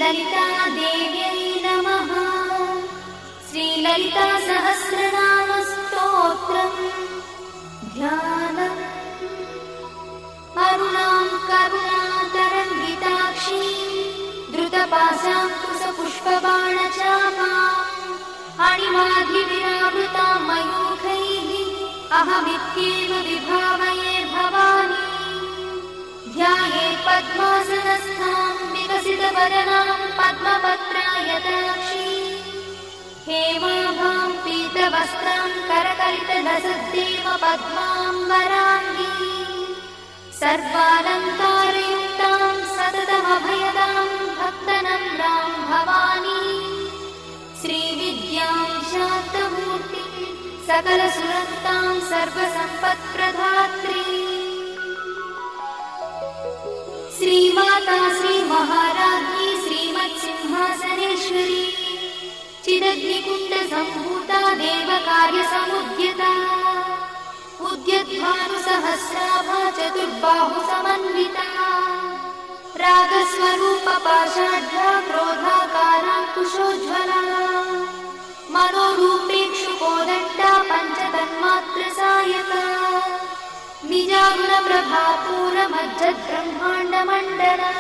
ललितादेव्यै नमः। श्रीललितासहस्रनामस्तोत्रम् ध्यानम्। अरुणां करुणातरङ्गिताक्षीं द्रुतपाशाङ्कुशपुष्पबाणचापाम् अणिमाधिविरावृतां मयूखैः अहमित्येव विभावये भवानी। ध्यायेत् पद्मासनस्थां विकसितवदनां पद्मपत्रायताक्षीं हेमाभां पीतवस्त्रां करकलितलसद्देव पद्माम्बराङ्गी सर्वालङ्कारयुक्तां सततमभयदां भक्तनम्रां भवानी। श्रीविद्यां शान्तमूर्तिं सकलसुरक्तां सर्वसम्पत्प्रदात्री श्रीमाता श्रीमहाराज्ञी श्रीमत्सिंहासनेश्वरी चिदग्निकुण्डसम्भूता देवकार्यसमुद्यता उद्यद्भानुसहस्राभा चतुर्बाहुसमन्विता रागस्वरूपपाषाढ्या क्रोधाकाराङ्कुशोज्ज्वला मनोरूपेक्षुकोदण्डा पञ्चतन्मात्रसायका निजागुणप्रभापूरमज्जद्ब्रह्माण्डमण्डला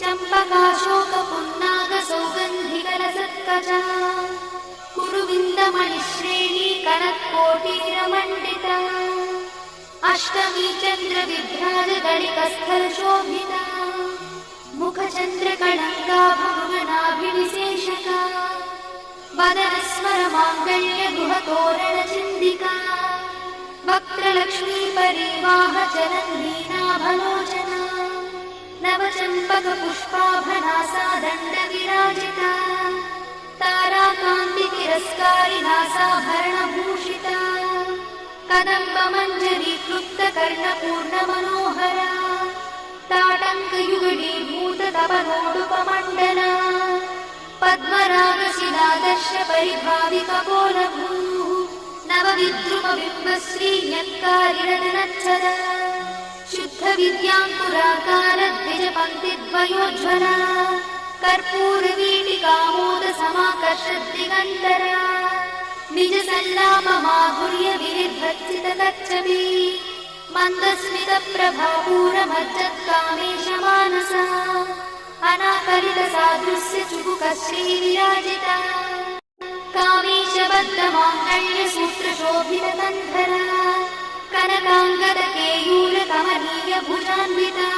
चम्पकाशोकपुन्नागसौगन्धिकलसत्कचा कुरुविन्दमणिश्रेणी कनत्कोटीरमण्डिता अष्टमी चन्द्रविभ्राजगणिकस्थलशोभिता मुखचन्द्रकणङ्गाभगनाभिविशेषका वदनस्मरमाङ्गल्यगुहतोरणचिन्दिका वक्त्रलक्ष्मी परिवाहचलन्नीनाभलोचना नवचम्पकपुष्पाभनासा दण्डविराजिता ताराकान्तितिरस्कारिनासाभरणभूषिता कदम्बमञ्जरीक्लुप्तकर्णपूर्णमनोहरा ताटङ्कयुगलीभूततपनोडुपमण्डला पद्मरागशिलादर्शपरिभाविकपोलभूः नवविद्रुमबिम्बश्रीन्यत्कारिरदनच्छदा शुद्धविद्याङ्कुराकारद्विजपङ्क्तिद्वयोज्ज्वला कर्पूरवीटिकामोदसमाकर्षद्दिगन्तरा निजसल्लापमाधुर्यविनिर्भर्सितकच्छपी मन्दस्मितप्रभापूरमज्जत्कामेशमानसा अनाकलितसादृश्यचुबुकश्रीविराजिता कामेशबद्धमाङ्गल्यसूत्रशोभितकन्धरा कनकाङ्गदकेयूरकमनीयभुजान्विता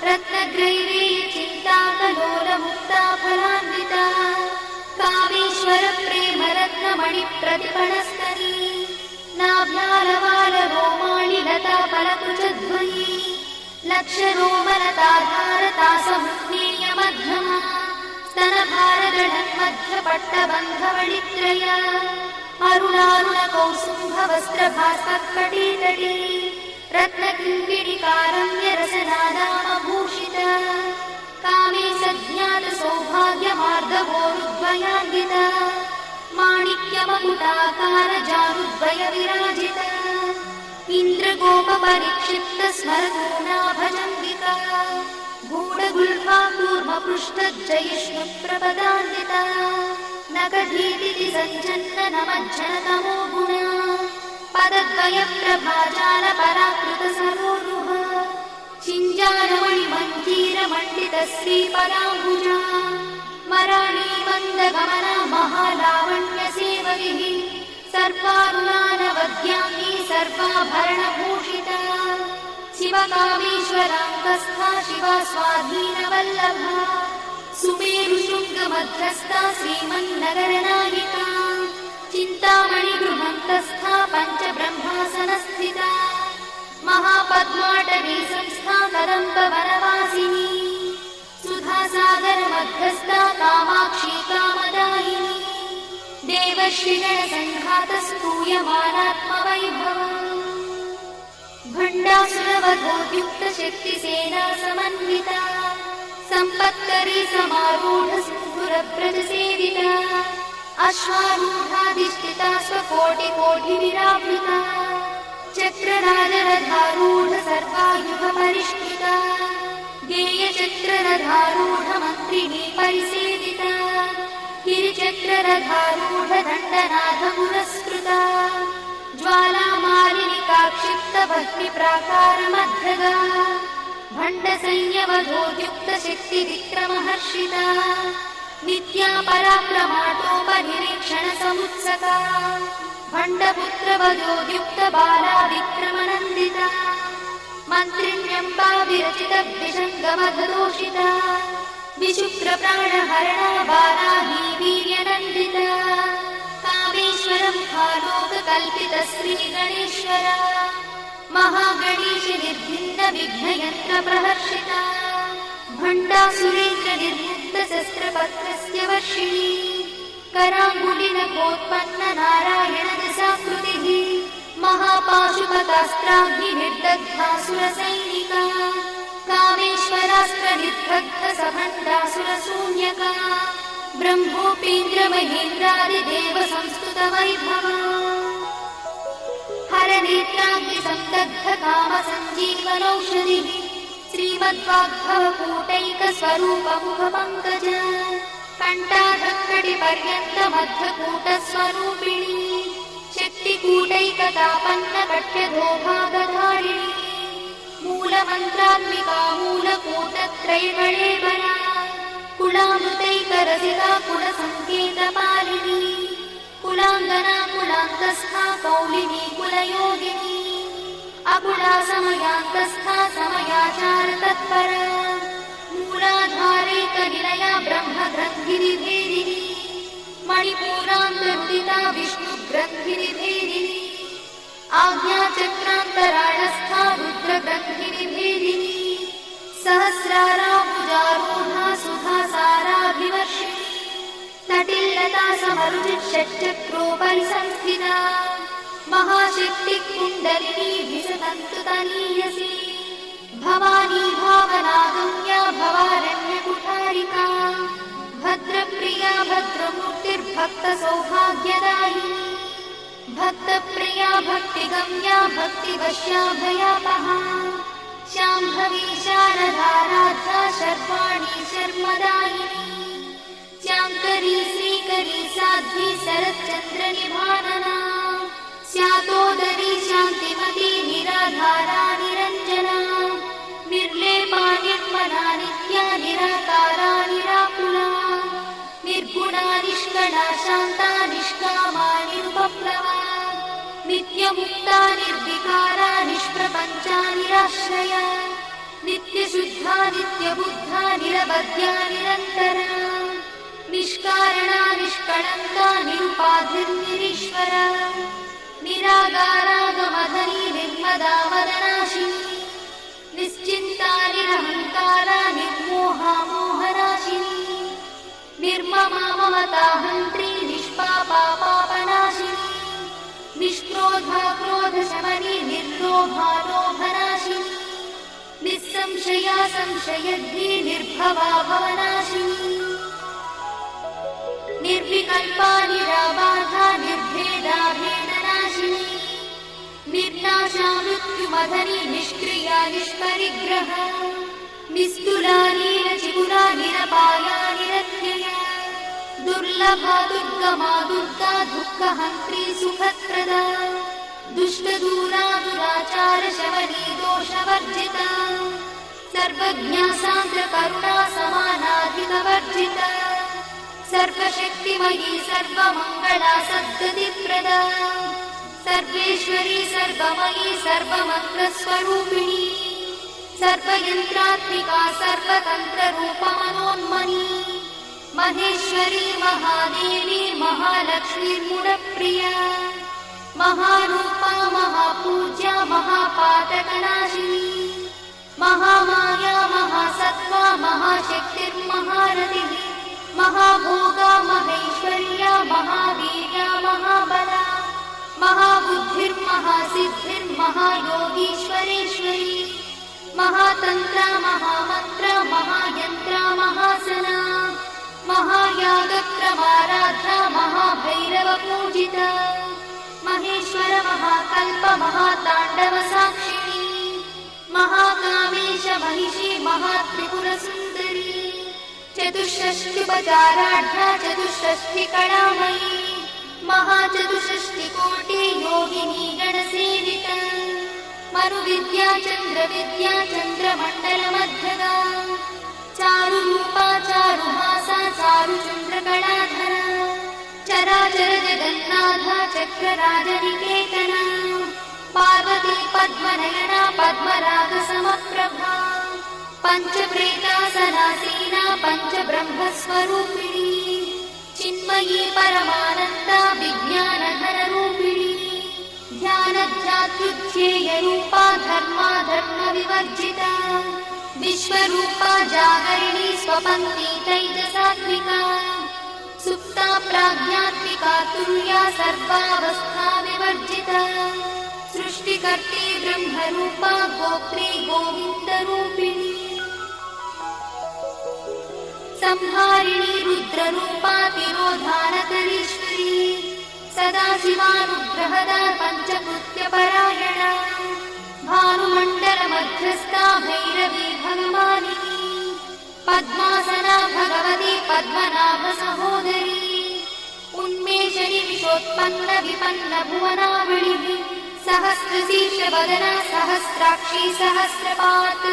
रत्नग्रैवेयचिन्ताकलोलमुक्ताफलान्विता कामेश्वरप्रेमरत्नमणिप्रतिपणस्तनी नाभ्यालवालरोमाणि लताफलकुचध्वनी लक्षरोमलताधारतासमुज्ञेयमध्यमा स्तनभारगढन्मध्यपट्टबन्धवणित्रया अरुणारुणकौसुम्भवस्त्रभास्कट्कटीतटी रत्नकिङ्किणिकारम्यरसनादामभूषिता कामे सज्ञातसौभाग्यमार्दवोरुद्वयान्विता माणिक्यमकुटाकारजानुद्वयविराजिता इन्द्रगोपपरिक्षिप्तस्मरतूनाभजम्बिका गूढगुल्फा कूर्मपृष्ठज्जयिष्णुप्रपदान्विता नखधीतिति सञ्चन्ननमज्जनतमो गुणा पदद्वयप्रभाजालपराकृतसरोरुहा चिञ्जारमणिमञ्जीरमण्डितश्रीपदाम्बुजा मराळीमन्दगमना महालावण्यसेवगिः सर्वारुणानवद्याङ्गी सर्वाभरणभूषिता शिवकामेश्वराङ्गस्था शिवा स्वाधीनवल्लभा सुमेरुशृङ्गमध्यस्था श्रीमन्नगरनायिका चिन्तामणिगृहन्तस्था पञ्चब्रह्मासनस्थिता महापद्माटवी संस्था कदम्बवनवासिनी सुधासागरमध्यस्था कामाक्षी कामदायिनी देवश्रीगणसङ्घातस्तूयमानात्मवैभवा भण्डासुरवधोद्युक्तशक्तिसेना समन्विता सम्पत्करी समारूढ सिन्धुरव्रजसेविता अश्वारूढाधिष्ठिता स्वकोटिकोटिविरावृता चक्रराजरथारूढ सर्वायुधपरिष्कृता गेयचक्ररथारूढमन्त्रिणी परिसेविता गिरिचक्ररथारूढ दण्डनाथपुरस्कृता ज्वालामालिनिकाक्षिप्तभक्तिप्राकारमध्यगा भण्डसंयमधोद्युक्तशक्तिविक्रमहर्षिता नित्या पराक्रमाटोपनिरीक्षणसमुत्सका भण्डपुत्रवधोद्युक्तबाला विक्रमनन्दिता मन्त्रिण्यम्बा विरचितद्विषङ्गमधदोषिता विशुक्रप्राणहरणा बाला हि वीर्यनन्दिता कामेश्वरमुखालोककल्पितश्रीगणेश्वरा महागणेश निर्भिन्नविघ्नयन्त्रप्रहर्षिता भण्डासुरेन्द्रनिर्मुक्तशस्त्रपत्रस्य वर्षिणी कराङ्गुलिनखोत्पन्ननारायणदशाकृतिः महापाशुपतास्त्राग्निर्दग्धासुरसैनिका कामेश्वरास्त्रनिर्दग्धसभण्डासुरशून्यका ब्रह्मोपेन्द्रमहेन्द्रादिदेवसंस्तुतवैभवा हरनेत्राग्निसन्दग्धकामसञ्जीवनौषधिः श्रीमद्वाग्भवकूटैकस्वरूपमुखपङ्कज कण्ठाधक्कटिपर्यन्तमध्यकूटस्वरूपिणी शक्तिकूटैकतापन्नकट्यधोभागधारिणी मूलमन्त्रात्मिका मूलकूटत्रयगणेवरा कुलामृतैकरसिका कुलसङ्केतपालिनी कुलाङ्गना कुलान्तस्था कौलिनी कुलयोगिनी अकुला समयान्तस्था समयाचारतत्परा मूलाधारैकनिलया ब्रह्मग्रन्थिनिभेदिनी मणिपूरान्तरुदिता विष्णुग्रन्थिनिभेदिनी आज्ञाचक्रान्तराळस्था रुद्रग्रन्थिनिभेदिनी सहस्राराभुजारूढा सुधासाराभिवर्षिणी तटिल्लता समरुचिषट्चक्रोपरि संस्थिता महाशक्तिकुण्डलिनी विशतन्तुतनीयसी भवानी भावनागम्या भवारण्यकुठारिका भद्रप्रिया भद्रमूर्तिर्भक्तसौभाग्यदायिनी भक्तप्रिया भक्तिगम्या भक्तिवश्याभयापहा शाम्भवी शारदाराध्या शर्वाणी शर्मदायिनी श्याङ्करी श्रीकरी साध्वी शरच्चन्द्रनिभानना स्यातोदरी शान्तिमती निराधारा निरञ्जना निर्लेपा निर्मला नित्या निराकारा निराकुला निर्गुणा निष्कला शान्ता निष्कामा निरुपप्लवा नित्यमुक्ता निर्विकारा निष्प्रपञ्चा निराश्रया नित्यशुद्धा नित्यबुद्धा निरवध्या निरन्तरा निष्कारणा निष्कळङ्का निरुपाधिर्निरीश्वरा निरागारागमधनी निर्मदा वदनाशिनी निश्चिन्ता निरहङ्कारा निर्मोहा मोहनाशिनी निर्ममा ममताहन्त्री निष्पापा पापनाशिनी निष्क्रोधा क्रोधशमनी निर्लोभा लोभनाशिनी निस्संशया संशयद्धि निर्भवा भवनाशिनी निर्विकल्पा निराबाधा निर्भेदा भेदनाशिनी निर्नाशा मृत्युमधनी निष्क्रिया निष्परिग्रहा निस्तुला नीलचिगुरा निरपाया निरत्यया दुर्लभा दुर्गमा दुर्गा दुःखहन्त्री सुखप्रदा दुष्टदूरा दुराचार शवनी दोषवर्जिता सर्वज्ञा सान्द्रकरुणा समानाधिकवर्जिता सर्वशक्तिमयी सर्वमङ्गला सद्गतिप्रदा सर्वेश्वरी सर्वमयी सर्वमन्त्रस्वरूपिणी सर्वयन्त्रात्मिका सर्वतन्त्ररूपमनोन्मनी महेश्वरी महादेवी महालक्ष्मीर्मुडप्रिया महारूपा महापूज्या महापातकनाशिनी महामाया महासत्त्वा महाशक्तिर्महारतिः महाभोगा महेश्वर्या महावीर्या महाबला महाबुद्धिर्महासिद्धिर्महायोगीश्वरेश्वरी महातन्त्रा महामन्त्रा महायन्त्रा महासना महायागक्रमाराध्या महाभैरवपूजिता महेश्वर महाकल्प महाताण्डव साक्षिणी महाकामेश महिषी महात्रिपुरसुन्दरी चतुष्षष्टिपचाराढ्या चतुष्षष्टिकलामयी महाचतुष्षष्टिकोटि योगिनी गणसेविता मरुविद्या चन्द्रविद्या चन्द्रमण्डलमध्यगा चारुरूपा चारुहासा चारुचन्द्रकलाधरा चराचर जगन्नाथा चक्रराजनिकेतना पार्वती पद्मनयना पद्मरागसमप्रभा पञ्चप्रेतासनासीना पञ्चब्रह्मस्वरूपिणी चिन्मयी परमानन्दा विज्ञानधररूपिणी ध्यानध्यात्युज्येयरूपा धर्माधर्मविवर्जिता विश्वरूपा जागरिणी स्वपङ्क्ति तैजसात्मिका सुप्ता प्राज्ञात्मिका तुल्या सर्वावस्था विवर्जिता सृष्टिकर्त्री ब्रह्मरूपा गोत्री गोविन्दरूपिणी संहारिणी रुद्ररूपा तिरोधानकरीश्वरी सदाशिवानुग्रहदा पञ्चकृत्यपरायणा भानुमण्डलमध्यस्था भैरवी भगवानिनी पद्मासना भगवती पद्मनाभसहोदरी उन्मेषणि विशोत्पन्न विपन्न भुवनावळिः सहस्रशीर्षवदना सहस्राक्षी सहस्रपात्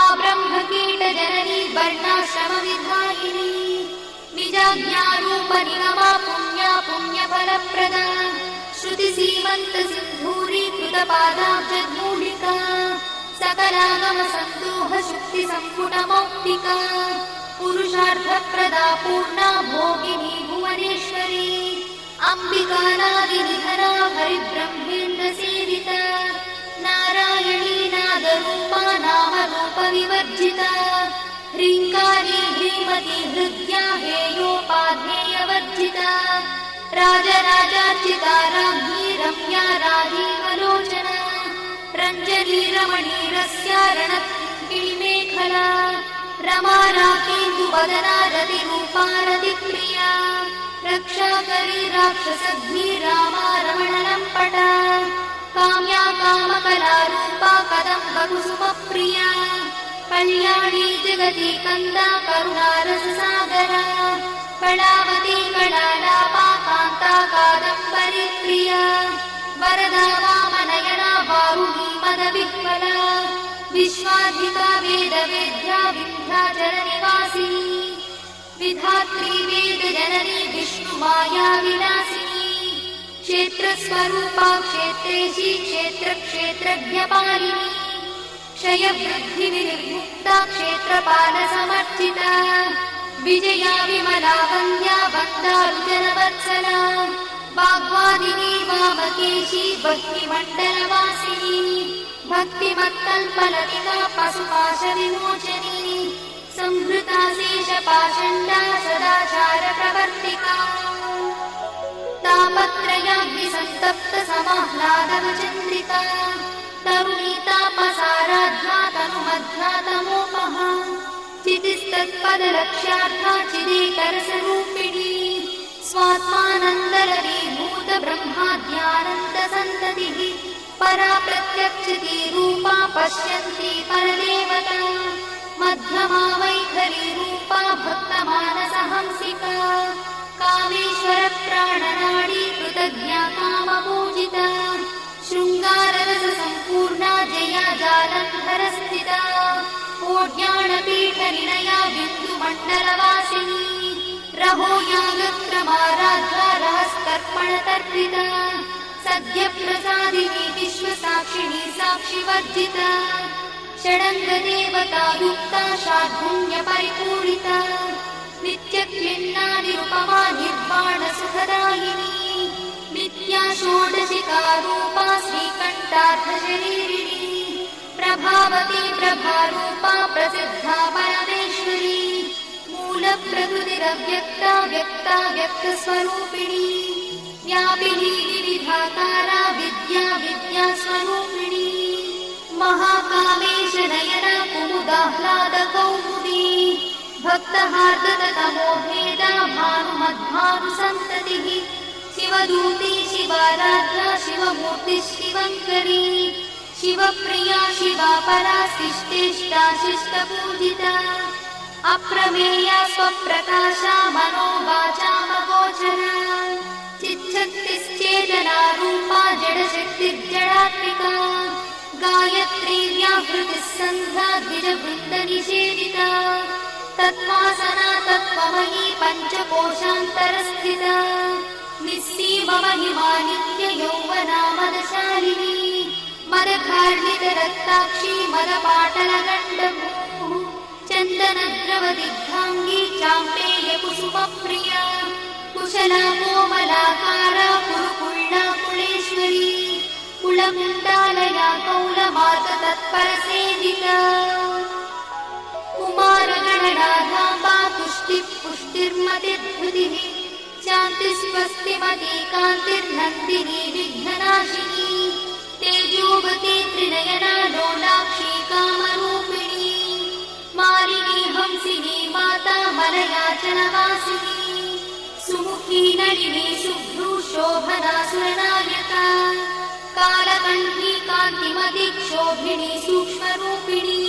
आब्रह्मकीटजननी वर्णाश्रमविधायिनी निजाज्ञारूपनिगमा पुण्या पुण्यफलप्रदा श्रुतिसीमन्तसिन्धूरीकृतपादाब्जधूलिका सकलागमसन्दोहशुक्तिसम्पुटमौक्तिका पुरुषार्थप्रदा पूर्णा भोगिनी भुवनेश्वरी अम्बिकानादिनिधना हरिब्रह्मेन्द्रसेविता नारायणी नादरूपा नामरूपविवर्जिता ह्रीङ्कारी ह्रीमती हृद्या हेयोपाध्येयवर्जिता राजराजार्चिता राज्ञी रम्या राजीवलोचना रञ्जनी रमणीरस्या रणकिणिमेखला रमा राकेन्दुवदना रतिरूपा रतिप्रिया रक्षाकरी राक्षसद्भिः रामा रमणलम्पटा काम्या कामकलारूपा कदम्बकुसुमप्रिया कल्याणी जगती कन्दा करुणारससागरा कलावती कलालापा कान्ता कादम्बरी प्रिया वरदा वामनयना वारुणी मदविह्वला विश्वाधिका वेदवेद्या विन्ध्याचलनिवासिनी विधात्री वेदजननी विष्णुमाया विलासिनी क्षेत्रस्वरूपा क्षेत्रेशी क्षेत्रक्षेत्रज्ञपालिनी क्षयवृद्धिविनिर्मुक्ता क्षेत्रपालसमर्चिता विजया विमला वन्द्या वन्दारुजनवत्सला वाग्वादिनी वामकेशी भक्तिमण्डलवासिनी भक्तिमत्कल्पलतिका पशुपाशविमोचनी संहृता शेषपाषण्डा सदाचारप्रवर्तिका तापत्रयाग्निसन्तप्त समाह्लादवचन्द्रिका तरुणीतापसाराध्या तनुमध्या तमोपहा चितिस्तत्पदलक्ष्यार्था चिदेकरसरूपिणी स्वात्मानन्दलरीभूत ब्रह्माद्यानन्दसन्ततिः परा प्रत्यक्षितीरूपा पश्यन्ती परदेवता मध्यमा वैखरीरूपा भक्तमानसहंसिका कामेश्वरप्राणनाडी कृतज्ञा कामपूजिता शृङ्गाररससम्पूर्णा जया जालन्धरस्थिता कोड्याणपीठनिलया बिन्दुमण्डलवासिनी रहो यागक्रमाराध्या रहस्तर्पणतर्पिता सद्यप्रसादिनी विश्वसाक्षिणी साक्षिवर्जिता षडङ्गदेवतायुक्ता शार्दूल्यपरिपूरिता नित्यक्लिन्नानिरुपमा निर्वाणसुखदायिनी नित्या षोडशिकारूपा श्रीकण्ठार्थशरीरिणी प्रभावती प्रभारूपा प्रसिद्धा परमेश्वरी मूलप्रकृतिरव्यक्ता व्यक्ता व्यक्तस्वरूपिणी व्यापिनी विविधाकारा विद्या विद्यास्वरूपिणी महाकामेश नयना कुमुदाह्लादकौमुदी भक्तहार्दतमो भेदा भानुमद्भानुसन्ततिः शिवदूती शिवाराध्या शिवमूर्तिः शिवङ्करी शिवप्रिया शिवा परा शिष्टेष्टा शिष्टपूजिता अप्रमेया स्वप्रकाशा मनोवाचामगोचरा चिच्छक्तिश्चेतना रूपा जडशक्तिर्जडात्मिका गायत्री व्याहृतिः सन्ध्या द्विजवृन्दनिषेविता तत्त्वासना तत्त्वमयी पञ्चकोशान्तरस्थिता निःसीममहिमा नित्ययौवना मदशालिनी मदघार्णितरक्ताक्षी मदपाटलगण्डभूः चन्दनद्रवदिग्धाङ्गी चाम्पेयकुसुमप्रिया कुशला कोमलाकारा कुरुकुळ्ळा कुलेश्वरी कुलमुण्डालया कौलमार्गतत्परसेविका कुमारगणनाधाम्बा तुष्टिः पुष्टिर्मतिर्धृतिः शान्तिस्वस्तिमती कान्तिर्नन्दिनी विघ्ननाशिनी तेजोवती त्रिनयना लोलाक्षी कामरूपिणी मालिनी हंसिनी माता मलयाचलवासिनी सुमुखी नलिनी शुभ्रू शोभना सुरनायका कालकण्ठी कान्तिमती क्षोभिणी सूक्ष्मरूपिणी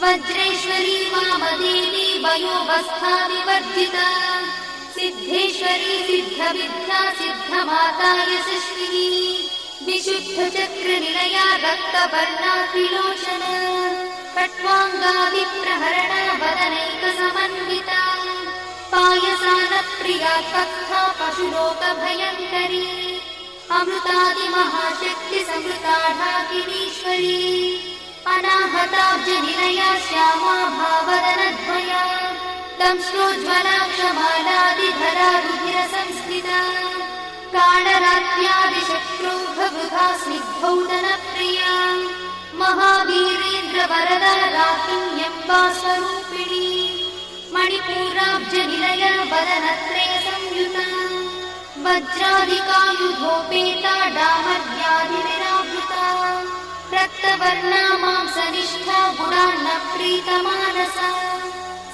वज्रेश्वरी वामदेवी वयोवस्था विवर्जिता सिद्धेश्वरी सिद्धविद्या सिद्धमाता यशस्विनी विशुद्धचक्रनिलया रक्तवर्णा त्रिलोचना खट्वाङ्गा विप्रहरणा वदनैकसमन्विता पायसानप्रिया कथा पशुलोकभयङ्करी अमृतादिमहाशक्तिसमृता ढाकिनीश्वरी अनाहताब्जनिलया श्यामा भावदनद्वया दंश्रोज्ज्वलाक्षमालादिधरा रुधिरसंस्थिता कालरात्र्यादिशत्रुघवृथा स्निग्धौदनप्रिया महावीरेन्द्रवरदा राकिन्यम्बा स्वरूपिणी मणिपूराब्जनिलया वदनत्रयसंयुता वज्रादिकायुधोपेता डामर्यादिविरावृता रक्तवर्णा मांसनिष्ठा गुणान्नप्रीतमानसा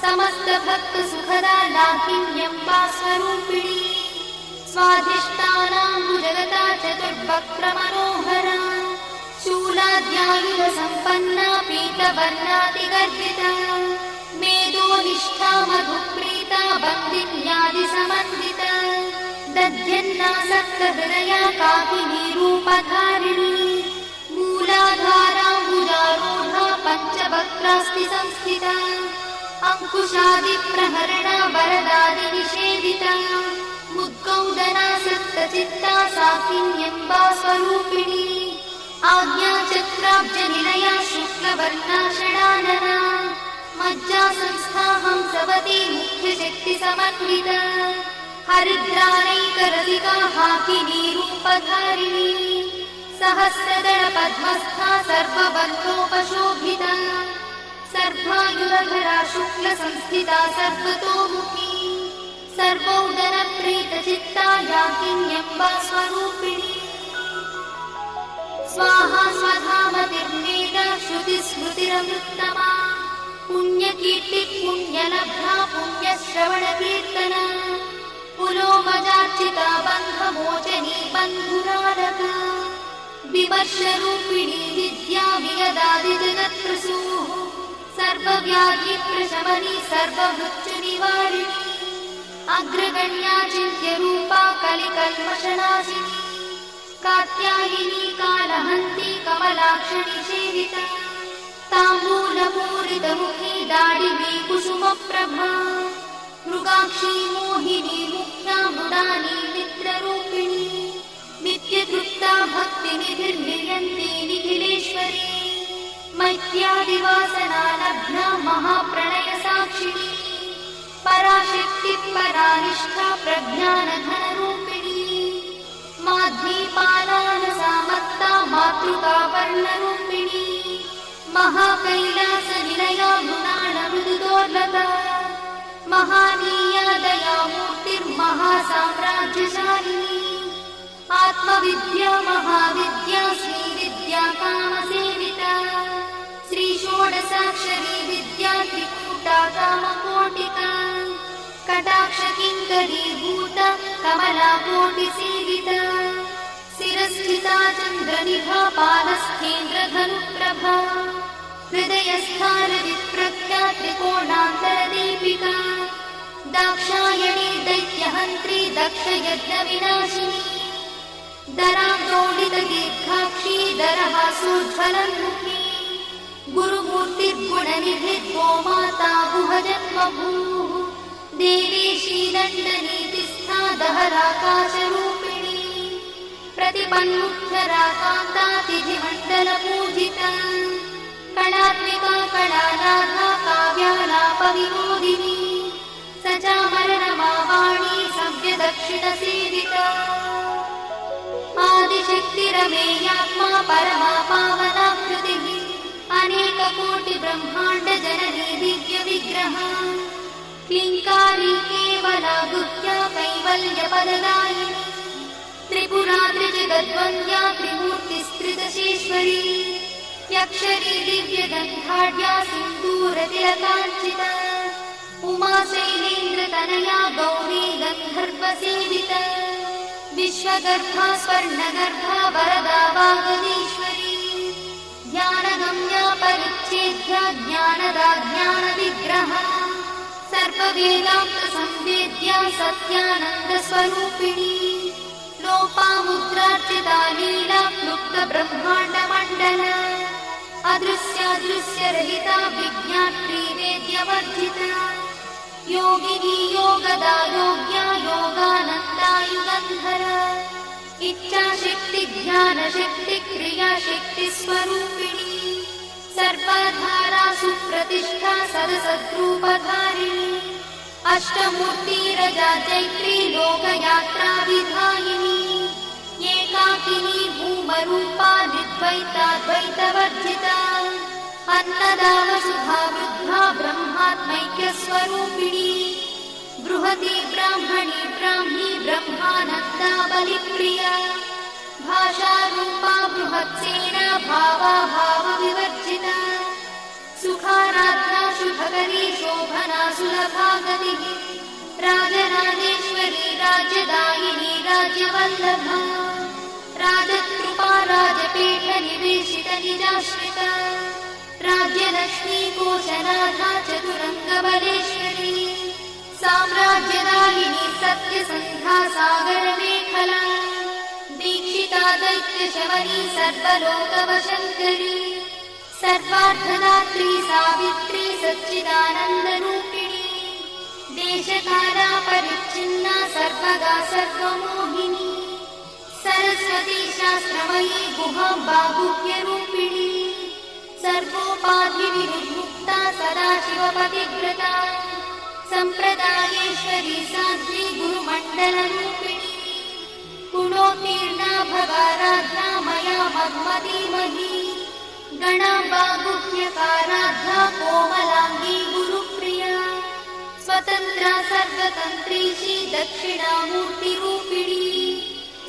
समस्तभक्तसुखदा लाकिन्यम्बा स्वरूपिणी स्वाधिष्ठानाम्बुजगता चतुर्वक्त्रमनोहरा शूलाद्यायुधसम्पन्ना पीतवर्णातिगर्भिता मेदोनिष्ठा मधुप्रीता बन्दिन्यादिसमन्विता दध्यन्नासक्तहृदया काकिनी रूपधारिणी मूलाधाराम्बुजारूढा पञ्चवक्त्रास्ति संस्थिता अङ्कुशादिप्रहरणा वरदादिनिषेविता मुद्गौदना सप्तचित्ता साकिन्यम्बा स्वरूपिणी आज्ञाचक्राब्जनिलया शुक्लवर्णा षडानना मज्जासंस्था हंसवती मुख्यशक्तिसमन्विता हरिद्रानैकरसिका हाकिनी रूपधारिणी सहस्रदलपद्मस्था सर्वबन्धोपशोभिता सर्वायुधरा शुक्लसंस्थिता सर्वतोमुखी सर्वौदनप्रीतचित्ता याकिन्यम्बा स्वरूपिणी स्वाहा स्वधामतिर्वेदा श्रुतिस्मृतिरमृत्तमा पुण्यकीर्तिः पुण्यलब्धा पुण्यश्रवणकीर्तना पुलोमजार्चिता बन्धमोचनी बन्धुरालका विमर्शरूपिणी विद्या विगदादिजगत्प्रसूः सर्वव्याधिप्रशमनी सर्वमृत्युनिवारिणी अग्रगण्या चिन्त्यरूपा कलिकल्मषनाशिनी कात्यायिनी कालहन्ती कमलाक्षणी सेविता ताम्बूलपूरितमुखी दाडिवी कुसुमप्रभा मृगाक्षी मोहिनी मुख्या मृडानी मित्ररूपिणी नित्यतृप्ता भक्तिनिधिर्नियन्ती निखिलेश्वरी मैत्यादिवासना लब्धा महाप्रणयसाक्षिणी पराशक्तिः परानिष्ठा प्रज्ञानधनरूपिणी माध्वीपालानसामत्ता मातृका वर्णरूपिणी महाकैलासनिलया मृणालमृदुदोर्लता महानीया दयामूर्तिर्महासाम्राज्यशालिनी आत्मविद्या महाविद्या श्रीविद्या कामसेविता श्रीषोडशाक्षरी विद्या त्रिकूटा कामकोटि कटाक्ष किङ्करीभूत कमलाकोटिसेविता शिरस्थिता चन्द्रनिभा पालस्थेन्द्रधनुप्रभा हृदयस्थानविप्रख्या त्रिकोणान्तरदीपिका दाक्षायणी दैत्यहन्त्री दक्षयज्ञविनाशिनी दरान्दोलितदीर्घाक्षी दरहासोज्ज्वलन्मुखी गुरुमूर्तिर्गुणनिधिर्गो माता गुहजन्मभूः देवीशी दण्डनीतिस्था दहराकाशरूपिणी प्रतिपन्मुख्यराकान्तातिथिमण्डलपूजिता कणात्मिका कणानाथा काव्यालापविनोदिनी सचामरणमावाणी सव्यदक्षिणसेविता आदिशक्तिरमेयात्मा परमा पावनाकृतिः अनेककोटिब्रह्माण्डजननी दिव्यविग्रहा क्लीङ्कारी केवला गुह्या कैवल्यपददायिनी त्रिपुरा त्रिजगद्वन्द्या त्रिमूर्तिस्त्रिदशेश्वरी यक्षरी दिव्यगन्धाढ्या सिन्दूरतिलकाञ्चिता उमा शैलेन्द्रतनया गौरी गन्धर्वसेविता विश्वगर्भा स्वर्णगर्भा वरदा वागदीश्वरी ध्यानगम्या परिच्छेद्या ज्ञानदा ज्ञानविग्रहा सर्ववेदान्तसंवेद्या सत्यानन्दस्वरूपिणी लोपामुद्रार्चिता लीला क्लुप्तब्रह्माण्डमण्डला अदृश्यादृश्यरहिता विज्ञात्री वेद्यवर्जिता योगिनी योगदा योग्या योगानन्दा युगन्धरा इच्छाशक्ति ज्ञानशक्ति क्रियाशक्तिस्वरूपिणी सर्वाधारा सुप्रतिष्ठा सदसद्रूपधारिणी अष्टमूर्तिरजा चैत्री लोकयात्रा विधायिनी एकाकिनी भूमरूपा निर्द्वैताद्वैतवर्जिता अन्नदा वसुधा वृद्धा ब्रह्मात्मैक्यस्वरूपिणी बृहती ब्राह्मणी ब्राह्मी ब्रह्मानन्दा बलिप्रिया भाषारूपा बृहत्सेना भावा भावविवर्जिता सुखाराध्या शुभकरी शोभना सुलभा गतिः राजराजेश्वरी राज्यदायिनी राज्यवल्लभा राजकृपा राजपीठ निवेशित निजाश्रिता राज्यलक्ष्मी कोशनाथा चतुरङ्गबलेश्वरी साम्राज्यदायिनी सत्यसन्धा सागरमेखला दीक्षिता दैत्यशवनी सर्वलोकवशङ्करी सर्वार्थदात्री सावित्री सच्चिदानन्दरूपिणी देशकाला परिच्छिन्ना सर्वगा सर्वमोहिनी सरस्वती शास्त्रमयी गुहाम्बा गुह्यरूपिणी सर्वोपाधिविमुक्ता सदाशिवपतिव्रता सम्प्रदायेश्वरी साध्वी गुरुमण्डलरूपिणी गुणोत्तीर्णा भगाराध्या मया मन्मतीमही गणाम्बा गुह्यकाराध्या कोमलाङ्गी गुरुप्रिया स्वतन्त्रा सर्वतन्त्रीशी दक्षिणामूर्तिरूपिणी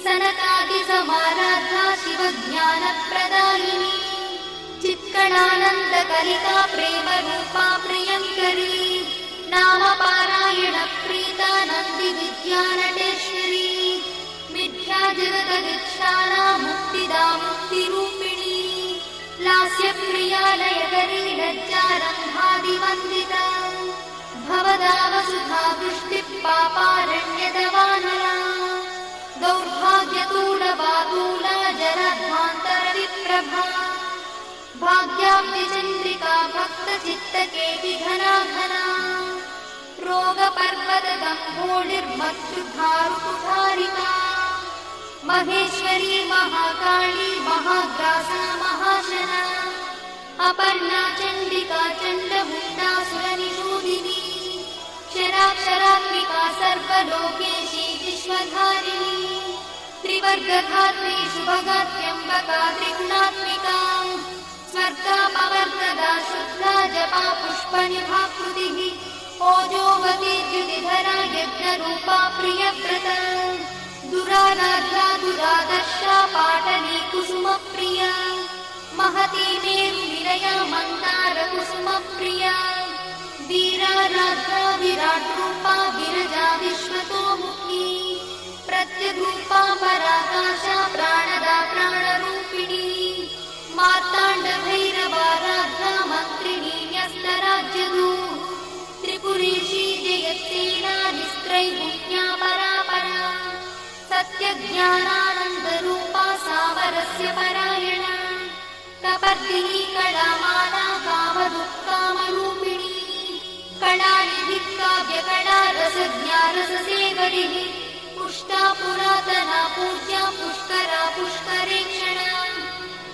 सनकादिसमाराध्या शिवज्ञानप्रदायिनी चित्कणानन्दकलिका प्रेमरूपा प्रियङ्करी नामपारायणप्रीता नन्दिविद्यानटेश्वरी मिथ्या जगदधिष्ठाना मुक्तिदा मुक्तिरूपिणी लास्यप्रिया लयकरी लज्जारम्भादिवन्दिता भवदा वसुधा वृष्टिः पापारण्यदवानला दौर्भाग्यतूलवातूला जलध्वान्तरविप्रभा भाग्याब्धिचन्द्रिका भक्तचित्तकेतिघना घना रोगपर्वतगम्भोडिर्मत्सुधारुकुठारिका महेश्वरी महाकाली महाग्रासा महाशना अपर्णा चण्डिका चण्डमुण्डासुरनिषूदिनी क्षराक्षरात्मिका सर्वलोकेशी विश्वधारिणी त्रिवर्गधात्री शुभगात्र्यम्बका त्रिगुणात्मिका स्वर्गापवर्गदा शुद्धा जपा पुष्पनिभाकृतिः ओजोवती द्युतिधरा यज्ञरूपा प्रियव्रता दुराराध्या दुरादर्शा पाटली कुसुमप्रिया महती मेरुनिलया मन्दारकुसुमप्रिया वीराराध्या विराट्रूपा विरजा विश्वतोमुखी प्रत्यग्रूपा पराकाशा प्राणदा प्राणरूपिणी मार्ताण्डभैरवाराध्या मन्त्रिणी न्यस्तराज्यदू त्रिपुरेशी जयत्सेना निस्त्रैगुण्या परापरा सत्यज्ञानानन्दरूपा सामरस्य परायणा कपर्दिनी कलामाला कामदुःखामरूपिणी कलानिधिः काव्यकला रसज्ञा रससेवरिः पुष्टा पुरातना पूज्या पुष्करा पुष्करेक्षणा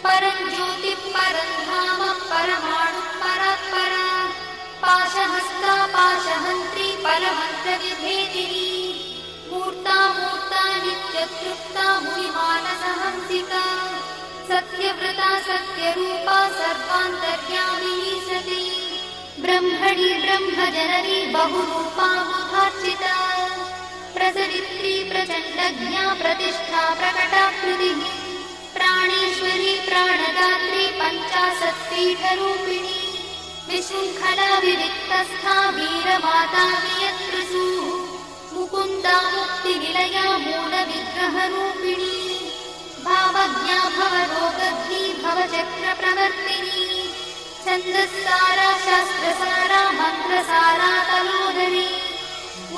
परं ज्योतिः परं धाम परमाणुः परात्परा पाशहस्ता पाशहन्त्री परमन्त्रविभेदिनी मूर्ता मूर्ता नित्यतृप्ता मुनिमानसहंसिका सत्यव्रता सत्यरूपा सर्वान्तर्यामिनी सती ब्रह्मणि ब्रह्मजननी बहुरूपा बुधार्चिता प्रसरित्री प्रचण्डज्ञा प्रतिष्ठा प्रकटाकृतिः प्राणेश्वरी प्राणदात्री पञ्चाशत्पीठरूपिणी विशृङ्खला विविक्तस्था वीरमाता वियत्रिसूः मुकुन्दा मुक्तिनिलया मूलविग्रहरूपिणी भावज्ञा भवरोगग्नी भवचक्रप्रवर्तिनी छन्दस्सारा शास्त्रसारा मन्त्रसारा तलोदरी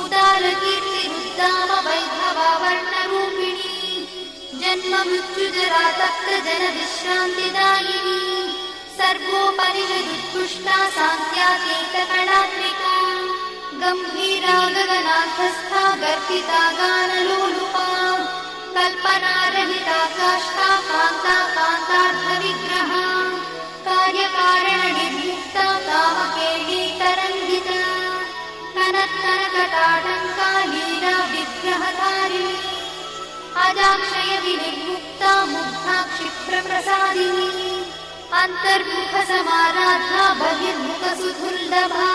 उदारकीर्तिरुद्दाम वैभवा वर्णरूपिणी जन्म मृत्युजरा तत्र जनविश्रान्तिदायिनी सर्वोपनिषदुत्कृष्टा सान्त्यातीतकलात्मिका गम्भीरा गगनाथस्था गर्भिता गानलोलुपा कल्पनारहिता काष्ठा कान्ता कान्तार्थविग्रहा कार्यकारणनिर्मुक्ता कामकेळी तरङ्गिता कनत्कनकटाटङ्का लीला विग्रहधारिणी अजाक्षय विनिर्मुक्ता मुग्धा क्षिप्रप्रसादिनी अन्तर्मुखसमाराधा बहिर्मुखसुदुर्लभा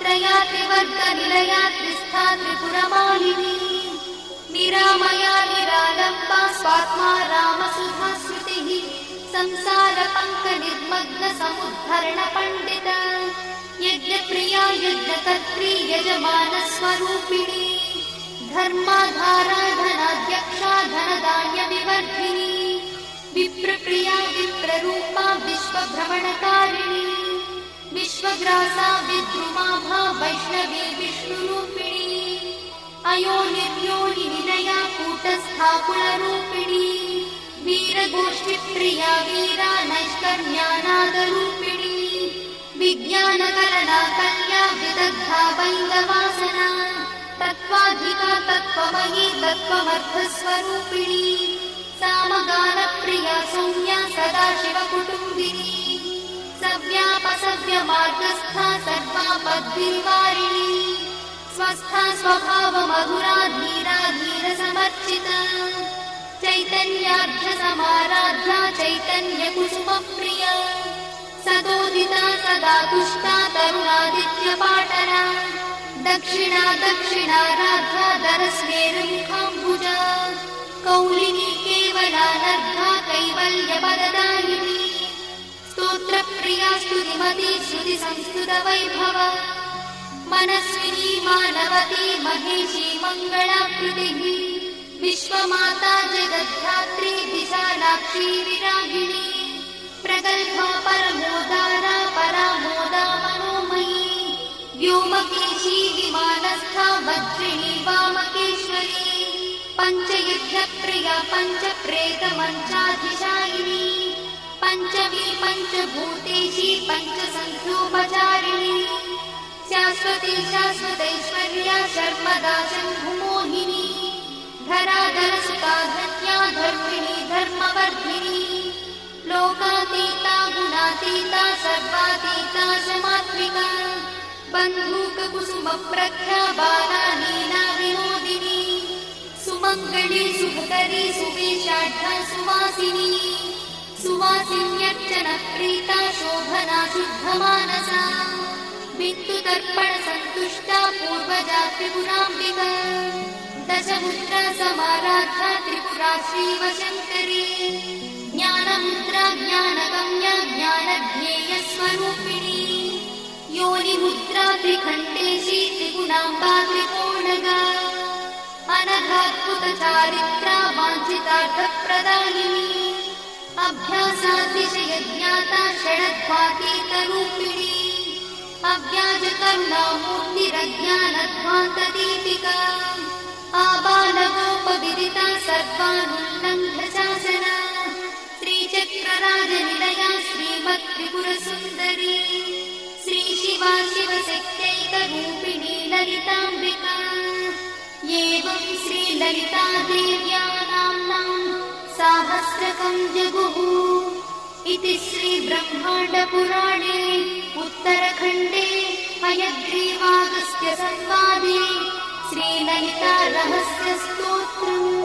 त्रया त्रिवर्गनिलया त्रिस्था त्रिपुरमालिनी निरामया निरालम्बा स्वात्मा रामसुधा श्रुतिः संसारपङ्कनिर्मग्नसमुद्धरणपण्डिता यज्ञप्रिया यज्ञकर्त्री यजमानस्वरूपिणी धर्माधारा धनाध्यक्षा धनधान्यविवर्धिनी विप्रप्रिया विप्ररूपा विश्वभ्रमणकारिणी विश्वग्रासा विद्रुमाभा वैष्णवी विष्णुरूपिणी अयोनिर्योनिनिलया कूटस्था कुलरूपिणी वीरगोष्ठिप्रिया वीरा नैष्कर्म्यानादरूपिणी विज्ञानकरणा कल्या विदग्धा वैन्दवासना तत्त्वाधिका तत्त्वमयी तत्त्वमर्थस्वरूपिणी सामगानप्रिया सौम्या सदाशिवकुटुम्बिनी सव्यापसव्यमार्गस्था सर्वापद्भिर्वारिणी स्वस्था स्वभावमधुरा धीरा धीरसमर्चिता चैतन्यार्घ्यसमाराध्या चैतन्यकुसुमप्रिया सदोदिता सदा तुष्टा तरुणादित्यपाटना दक्षिणा दक्षिणाराध्या दरस्मेरुमुखाम्बुजा कौलिनी केवलानर्घा कैवल्यपददायिनी स्तोत्रप्रिया स्तुतिमती श्रुतिसंस्कृतवैभवा मनस्विनी मानवती महेशी मङ्गलाकृतिः विश्वमाता जगद्धात्री विशालाक्षी विरागिणी प्रगल्भा परमोदारा परामोदा मनोमयी व्योमकेशी विमानस्था वज्रिणी वामकेश्वरी पञ्चयुद्धप्रिया पञ्चप्रेतमञ्चाधिशायिनी पञ्चमी पञ्चभूतेशी पञ्चसन्ध्योपचारिणी शाश्वती शाश्वतैश्वर्या शर्मदा शम्भुमोहिनी धराधरसुता धन्या धर्मिणी धर्मवर्धिनी लोकातीता गुणातीता सर्वातीता समात्मिका बन्धूककुसुमप्रख्या बाला लीला विनोदिनी सुमङ्गली सुभकरी सुवेशाढ्या सुवासिनी सुवासिन्यर्चनप्रीता शोभना शुद्धमानसा बिन्दुदर्पणसन्तुष्टा पूर्वजा त्रिपुराम्बिका दशमुद्रा समाराध्या त्रिपुरा श्रीवशङ्करी ज्ञानमुद्रा ज्ञानगम्या ज्ञानज्ञेयस्वरूपिणी योनि त्रिमुद्रा त्रिखण्डेशी त्रिगुणाम्बा त्रिकोणगा अनघाद्भुतचारित्रा वाञ्छितार्थप्रदायिनी अभ्यासातिशयज्ञाता षडध्वातीतरूपिणी अव्याजकरुणामूर्तिरज्ञानध्वान्तदीपिका आबालगोपविदिता सर्वानुल्लङ्घ्य शासना श्रीचक्रराजनिलया श्रीमत्त्रिपुरसुन्दरी श्रीशिवा शिवशक्त्यैकरूपिणी ललिताम्बिका एवं श्रीललितादेव्या नाम्नां साहस्रकं जगुः इति श्रीब्रह्माण्डपुराणे उत्तरखण्डे हयग्रीवागस्त्यसंवादे श्रीललितारहस्यस्तोत्रम्।